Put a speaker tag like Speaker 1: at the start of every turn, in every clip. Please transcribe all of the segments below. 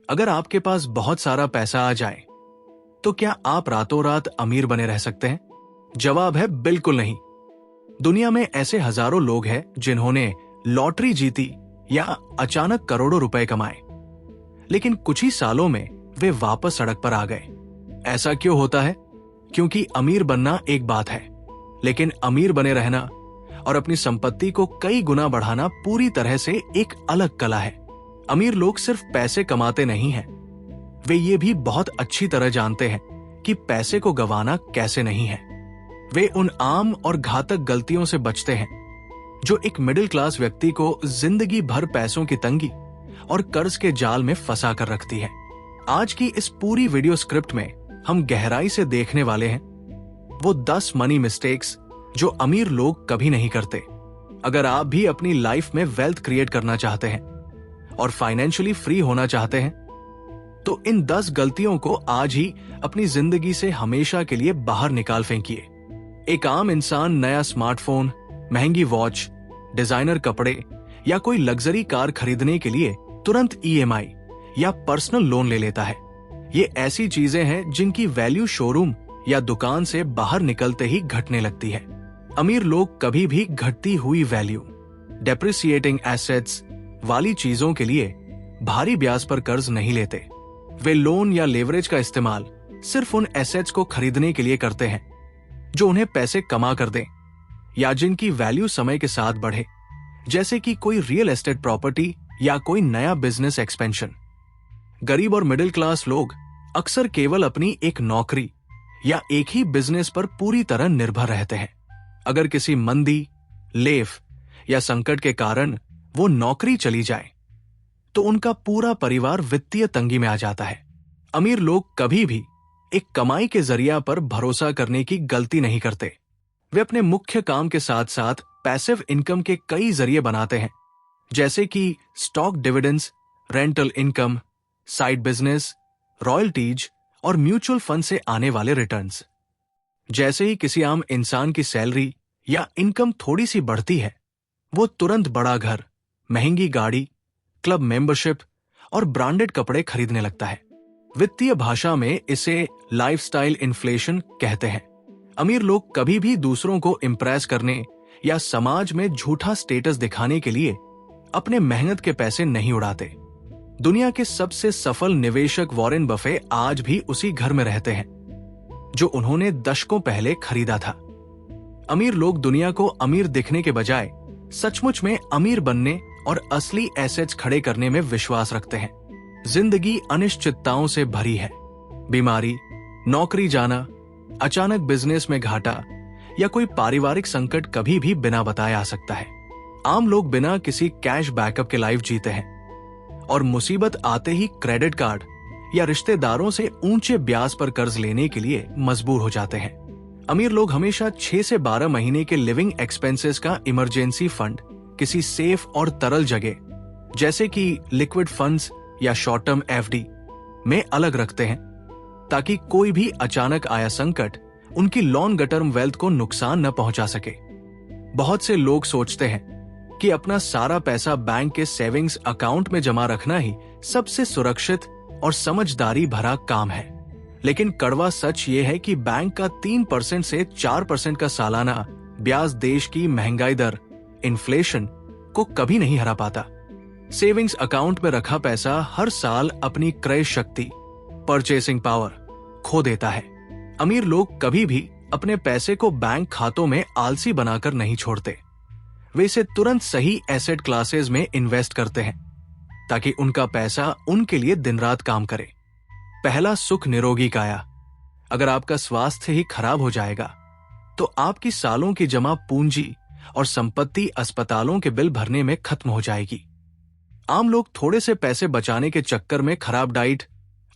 Speaker 1: अगर आपके पास बहुत सारा पैसा आ जाए तो क्या आप रातों रात अमीर बने रह सकते हैं? जवाब है बिल्कुल नहीं। दुनिया में ऐसे हजारों लोग हैं जिन्होंने लॉटरी जीती या अचानक करोड़ों रुपए कमाए, लेकिन कुछ ही सालों में वे वापस सड़क पर आ गए। ऐसा क्यों होता है? क्योंकि अमीर बनना एक बात है, लेकिन अमीर बने रहना और अपनी संपत्ति को कई गुना बढ़ाना पूरी तरह से एक अलग कला है। अमीर लोग सिर्फ पैसे कमाते नहीं हैं, वे ये भी बहुत अच्छी तरह जानते हैं कि पैसे को गंवाना कैसे नहीं है। वे उन आम और घातक गलतियों से बचते हैं जो एक मिडिल क्लास व्यक्ति को जिंदगी भर पैसों की तंगी और कर्ज के जाल में फंसा कर रखती है। आज की इस पूरी वीडियो स्क्रिप्ट में हम गहराई से देखने वाले हैं वो 10 मनी मिस्टेक्स जो अमीर लोग कभी नहीं करते। अगर आप भी अपनी लाइफ में वेल्थ क्रिएट करना चाहते हैं और फाइनेंशियली फ्री होना चाहते हैं तो इन 10 गलतियों को आज ही अपनी जिंदगी से हमेशा के लिए बाहर निकाल फेंकिए। एक आम इंसान नया स्मार्टफोन, महंगी वॉच, डिजाइनर कपड़े या कोई लग्जरी कार खरीदने के लिए तुरंत ईएमआई या पर्सनल लोन ले लेता है। ये ऐसी चीजें हैं जिनकी वैल्यू शोरूम या दुकान से बाहर निकलते ही घटने लगती है। अमीर लोग कभी भी घटती हुई वैल्यू, डेप्रिसिएटिंग एसेट्स वाली चीजों के लिए भारी ब्याज पर कर्ज नहीं लेते। वे लोन या लेवरेज का इस्तेमाल सिर्फ उन एसेट्स को खरीदने के लिए करते हैं जो उन्हें पैसे कमा कर दें या जिनकी वैल्यू समय के साथ बढ़े, जैसे कि कोई रियल एस्टेट प्रॉपर्टी या कोई नया बिजनेस एक्सपेंशन। गरीब और मिडिल क्लास लोग अक्सर केवल अपनी एक नौकरी या एक ही बिजनेस पर पूरी तरह निर्भर रहते हैं। अगर किसी मंदी, लेफ या संकट के कारण वो नौकरी चली जाए तो उनका पूरा परिवार वित्तीय तंगी में आ जाता है। अमीर लोग कभी भी एक कमाई के जरिया पर भरोसा करने की गलती नहीं करते। वे अपने मुख्य काम के साथ साथ पैसिव इनकम के कई जरिए बनाते हैं, जैसे कि stock dividends, rental income, side business, royalties और म्यूचुअल फंड से आने वाले रिटर्न्स। जैसे ही किसी आम इंसान की सैलरी या इनकम थोड़ी सी बढ़ती है, वो तुरंत बड़ा घर, महंगी गाड़ी, क्लब मेंबरशिप और ब्रांडेड कपड़े खरीदने लगता है। वित्तीय भाषा में इसे लाइफस्टाइल इन्फ्लेशन कहते हैं। अमीर लोग कभी भी दूसरों को इम्प्रेस करने या समाज में झूठा स्टेटस दिखाने के लिए अपने मेहनत के पैसे नहीं उड़ाते। दुनिया के सबसे सफल निवेशक वॉरेन बफे आज भी उसी घर में रहते हैं जो उन्होंने दशकों पहले खरीदा था। अमीर लोग दुनिया को अमीर दिखने के बजाय सचमुच में अमीर बनने और असली एसेट्स खड़े करने में विश्वास रखते हैं। जिंदगी अनिश्चितताओं से भरी है। बीमारी, नौकरी जाना, अचानक बिजनेस में घाटा या कोई पारिवारिक संकट कभी भी बिना बताए आ सकता है। आम लोग बिना किसी कैश बैकअप के लाइफ जीते हैं और मुसीबत आते ही क्रेडिट कार्ड या रिश्तेदारों से ऊंचे ब्याज पर कर्ज लेने के लिए मजबूर हो जाते हैं। अमीर लोग हमेशा 6 से 12 महीने के लिविंग एक्सपेंसेस का इमरजेंसी फंड किसी सेफ और तरल जगह, जैसे कि लिक्विड फंड्स या शॉर्ट टर्म एफडी में अलग रखते हैं, ताकि कोई भी अचानक आया संकट उनकी लॉन्ग टर्म वेल्थ को नुकसान न पहुंचा सके। बहुत से लोग सोचते हैं कि अपना सारा पैसा बैंक के सेविंग्स अकाउंट में जमा रखना ही सबसे सुरक्षित और समझदारी भरा काम है, लेकिन कड़वा सच ये है कि बैंक का 3% से 4% का सालाना ब्याज देश की महंगाई दर, इन्फ्लेशन को कभी नहीं हरा पाता। सेविंग्स अकाउंट में रखा पैसा हर साल अपनी क्रय शक्ति, परचेसिंग पावर खो देता है। अमीर लोग कभी भी अपने पैसे को बैंक खातों में आलसी बनाकर नहीं छोड़ते। वे इसे तुरंत सही एसेट क्लासेस में इन्वेस्ट करते हैं ताकि उनका पैसा उनके लिए दिन रात काम करे। पहला सुख निरोगी काया। अगर आपका स्वास्थ्य ही खराब हो जाएगा तो आपकी सालों की जमा पूंजी और संपत्ति अस्पतालों के बिल भरने में खत्म हो जाएगी। आम लोग थोड़े से पैसे बचाने के चक्कर में खराब डाइट,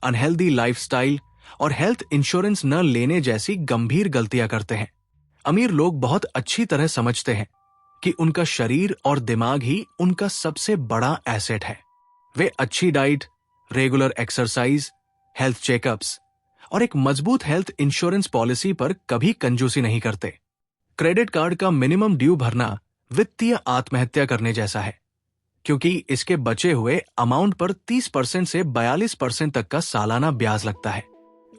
Speaker 1: अनहेल्दी लाइफस्टाइल और हेल्थ इंश्योरेंस न लेने जैसी गंभीर गलतियां करते हैं। अमीर लोग बहुत अच्छी तरह समझते हैं कि उनका शरीर और दिमाग ही उनका सबसे बड़ा एसेट है। वे अच्छी diet, regular exercise, health checkups और एक मजबूत हेल्थ इंश्योरेंस पॉलिसी पर कभी कंजूसी नहीं करते। क्रेडिट कार्ड का मिनिमम ड्यू भरना वित्तीय आत्महत्या करने जैसा है। क्योंकि इसके बचे हुए अमाउंट पर 30% से 42% तक का सालाना ब्याज लगता है।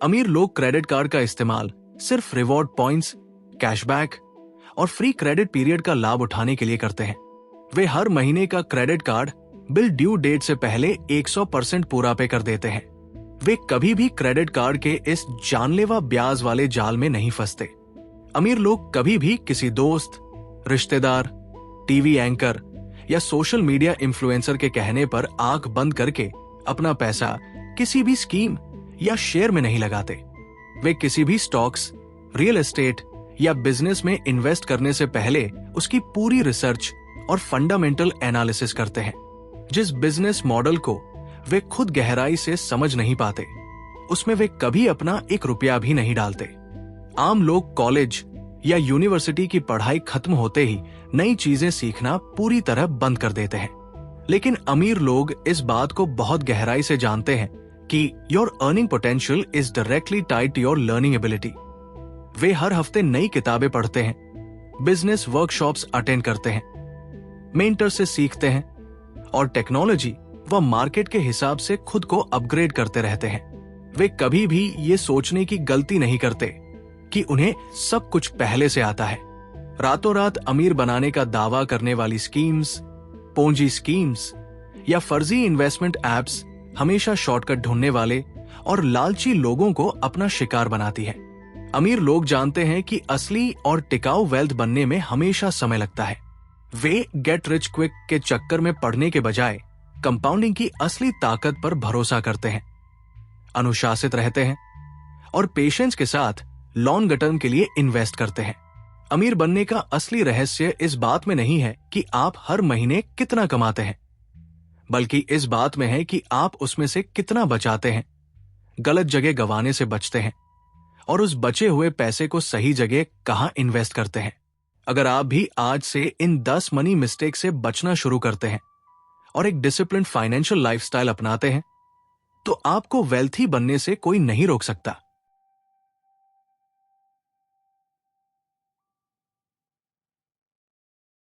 Speaker 1: अमीर लोग क्रेडिट कार्ड का इस्तेमाल सिर्फ रिवॉर्ड पॉइंट्स, कैशबैक और फ्री क्रेडिट पीरियड का लाभ उठाने के लिए करते हैं। वे हर महीने का credit card bill due date से पहले 100% पूरा पे कर देते हैं। वे कभी भी क्रेडिट कार्ड के इस जानलेवा ब्याज वाले जाल में नहीं फंसते। अमीर लोग कभी भी किसी दोस्त, रिश्तेदार, टीवी एंकर या सोशल मीडिया इन्फ्लुएंसर के कहने पर आंख बंद करके अपना पैसा किसी भी स्कीम या शेयर में नहीं लगाते। वे किसी भी स्टॉक्स, रियल एस्टेट या बिजनेस में इन्वेस्ट करने से पहले उसकी पूरी रिसर्च और फंडामेंटल एनालिसिस करते हैं। जिस बिजनेस मॉडल को वे खुद गहराई से समझ नहीं पाते, उसमें वे कभी अपना एक रुपया भी नहीं डालते। आम लोग कॉलेज या यूनिवर्सिटी की पढ़ाई खत्म होते ही नई चीजें सीखना पूरी तरह बंद कर देते हैं। लेकिन अमीर लोग इस बात को बहुत गहराई से जानते हैं कि your earning potential is directly tied to your learning ability. वे हर हफ्ते नई किताबें पढ़ते हैं, बिजनेस वर्कशॉप्स अटेंड करते हैं, मेंटर से सीखते हैं और टेक्नोलॉजी व मार्केट के हिसाब से खुद को अपग्रेड करते रहते हैं। वे कभी भी ये सोचने की गलती नहीं करते कि उन्हें सब कुछ पहले से आता है। रातों रात अमीर बनाने का दावा करने वाली स्कीम्स, पोंजी स्कीम्स या फर्जी इन्वेस्टमेंट एप्स हमेशा शॉर्टकट ढूंढने वाले और लालची लोगों को अपना शिकार बनाती है। अमीर लोग जानते हैं कि असली और टिकाऊ वेल्थ बनने में हमेशा समय लगता है। वे गेट रिच क्विक के चक्कर में पड़ने के बजाय कंपाउंडिंग की असली ताकत पर भरोसा करते हैं, अनुशासित रहते हैं और पेशेंस के साथ लॉन्ग टर्म के लिए इन्वेस्ट करते हैं। अमीर बनने का असली रहस्य इस बात में नहीं है कि आप हर महीने कितना कमाते हैं, बल्कि इस बात में है कि आप उसमें से कितना बचाते हैं, गलत जगह गंवाने से बचते हैं और उस बचे हुए पैसे को सही जगह कहां इन्वेस्ट करते हैं। अगर आप भी आज से इन 10 मनी मिस्टेक से बचना शुरू करते हैं और एक डिसिप्लिन्ड फाइनेंशियल लाइफस्टाइल अपनाते हैं, तो आपको वेल्थी बनने से कोई नहीं रोक सकता।